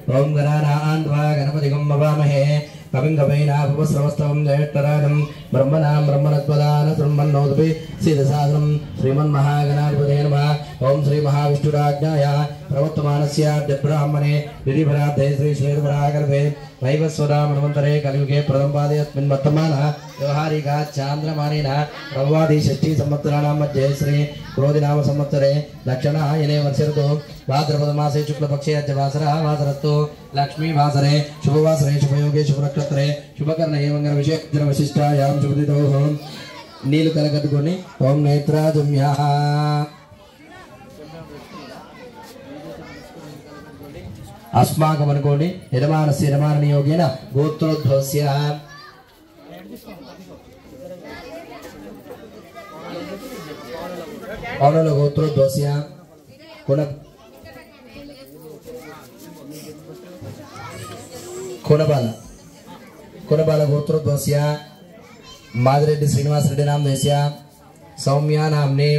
ओम गणानान्वा गणपतिगं मवामहे कविं कवैनाभवस्रवस्तवं जयट्टराजं ब्रह्मणां ब्रह्मणत्वदान श्रृण्वन्नोदपि सिद्धसाधनं श्रीमन्महागणाधिपतये नमः। ओम श्री महाविष्णुराज्ञाय प्रवर्तमानस्य ब्राह्मणे विधिभराधे श्री श्रीधरागर्भे वैवस्वदा मन्वन्तरे कलियुगे प्रथम पादे अस्मिन् वर्तमान व्यवहारिका चान्द्रमानेन प्रवादि षष्ठी संवत्सराणां मध्ये श्री क्रोधिनाम संवत्सरे दक्षिणायने वर्षे ऋतु भाद्रपद मासे शुक्लपक्षे अद्यवासरः वासरस्तु लक्ष्मी वासरे शुभवासरे शुभयोगे शुभनक्षत्रे शुभकर्णे मंगल विशेषण विशिष्टायां शुभदिनोः नीलकलकटुकोनि ओम नेत्राजुम्या अस्माकमनुकोणि यजमानस्य यजमाननियोगेन गोत्रोद्भवस्य औनल गोत्रोद्भवस्य कुणबाल गोत्रोद्भवस्य मादिरेड्डी श्रीनिवास रेड्डी नामधेयस्य सौम्या नाम्नी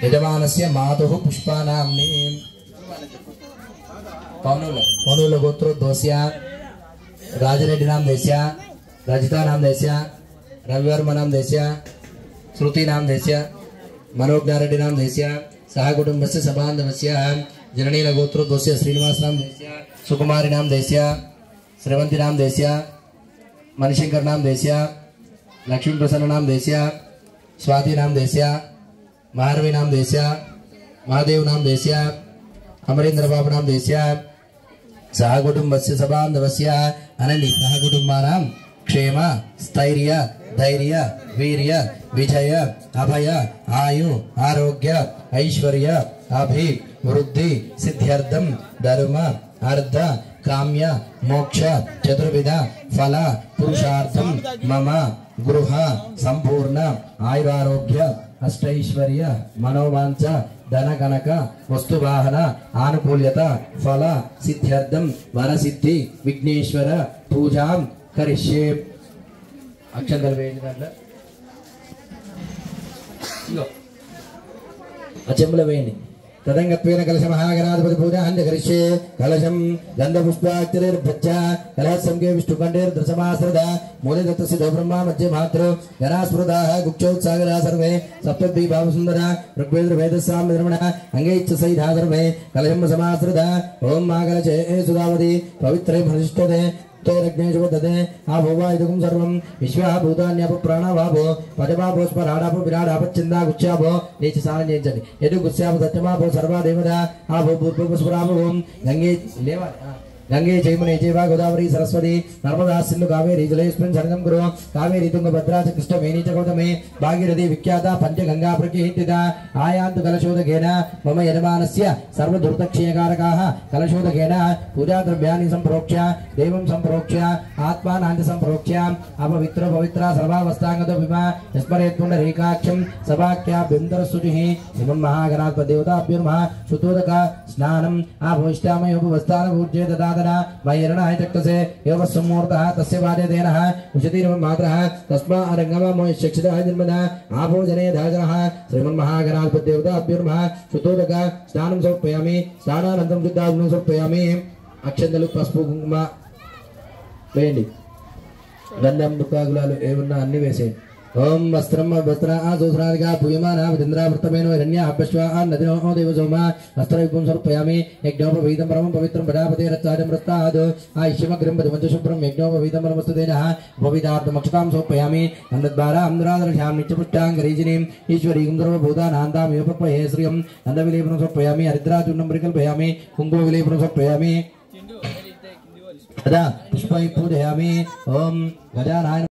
यजमानस्य मातुः पुष्पा नाम्नी पौनूल गोत्रोद्भवस्य राजरेड्डी नामधेयस्य रजिता नामधेयस्य रविवर्मा नामधेयस्य श्रुति नामधेयस्य मनोज्ञारेड्डी नामधेयस्य सह कुटुंबस्य सबान्धवस्य जननील गोत्रोद्भवस्य श्रीनिवास नामधेयस्य सुकुमारी नामधेयस्य श्रवंती नामधेयस्य मणिशंकर नामधेयस्य लक्ष्मी प्रसन्न नामधेयस्य स्वाति नामधेयस्य महारवी नामधेयस्य महादेव नामधेयस्य अमरेंद्र बाबू नामधेयस्य सह कुटुंबस्य सबान्धवस्य अनलि सह कुटुंबानां क्षेम स्थैर्य धैर्य वीर्य विजय अभय आयु आरोग्य ऐश्वर्य अभिवृद्धि सिद्ध्यर्थं धर्म अर्थ काम्य मोक्ष चतुर्विध फल पुरुषार्थं मम गृह संपूर्ण आयुरारोग्य अष्टैश्वर्य मनोवांच धन कनक वस्तुवाहन आनुकूल्यत फल सिद्ध्यर्थं वर सिद्धि विघ्नेश्वर पूजां करिष्ये अक्षंतल वेयंడి దాంట్లో ఇగో అచెంబుల వేయండి तदंगत्वेन कलश महागणाधिपति पूजा हंज करिष्ये कलशं गंधपुष्पाक्षरैर्भच्च कलशसंगे विष्णुकण्ठैर्दशमाश्रद मूले दत्तस्य ब्रह्मा मध्ये मात्र गणास्पृदाः गुक्षोत्सागरा सर्वे सप्तद्वी भावसुन्दरा ऋग्वेदसाम निर्मण अंगैच्छ सहिता सर्वे कलशं समाश्रद ओम माकलशे सुधावति पवित्रे भरिष्ठते तैरग्नेशुवदते आभोवायुधुं सर्वं विश्वाभूतान्याप प्राणावाभो पदवाभोस्पराडापो विराडापच्छिन्दा गुच्छाभो नीच सानं చేయించండి ఎదు గుస్సాభ దత్తమాభో సర్వా దేవత ఆభో భూపస్పరాభో గంగే లేవా गंगे जयमुने जयवा गोदावरी सरस्वती नर्मदा सिंधु कावेरी जलेस्मिन् सरणं कुरु कावेरी तुंगभद्रा च कृष्णवेणी च गौतमी भागीरथी विख्याता पंचगंगा प्रकीर्तिता आयान्तु कलशोदकेन मम यजमानस्य सर्वदुर्दक्षीयकारकाः कलशोदकेन पूजाद्रव्याणि सम्प्रोक्ष्य देवं सम्प्रोक्ष्य आत्मानां च सम्प्रोक्ष्य अपवित्र पवित्र सर्वावस्थांगतो विमा स्मरेत्पुण्डरीकाक्षं सभाख्याभ्यन्तरस्तुतिः श्रीमन् महागणाधिपति देवताभ्यो नमः शुद्धोदक स्नानम् आभोष्टामयोपवस्थानपूज्ये ददात वैरणाय चक्षसे एव सम्मूर्तः तस्य वाद्यतेनः उषतिर्मात्रः तस्मा अरङ्गमोक्षितः निर्मदा आभोजने धाजनः श्रीमन्महागणाधिपति देवताभ्यो नमः शुद्धोदक स्नानं समर्पयामि स्नानानन्तरं शुद्धाग्निं समर्पयामि अक्षन्तलु पసుపు కుంకుమ వేయండి గంధం దుఃఖాగులాలు ఏవన్నా అన్ని వేసేయండి ओम वस्त्रम वस्त्र आजोस्रादिका पूयमाना विन्द्रावृतमेनो हिरण्या अभ्यश्वा नदिनो देवसोमा वस्त्रविपुं समर्पयामि यज्ञोपवीतं परमं पवित्रं प्रजापते रत्सादं रत्ताद आयुष्यमग्रं पदमञ्चशुभ्रं यज्ञोपवीतं परमस्तुतेनः उपवीतार्थमक्षतां समर्पयामि अन्नद्वारा अमृतादर्शां नित्यपुष्टाङ्गरीजिनीम् ईश्वरीं सर्वभूतानान्तां योपपये श्रियं अन्नविलेपनं समर्पयामि हरिद्राचूर्णं परिकल्पयामि कुङ्कुमविलेपनं समर्पयामि तदा पुष्पैः पूजयामि ओम गजाननाय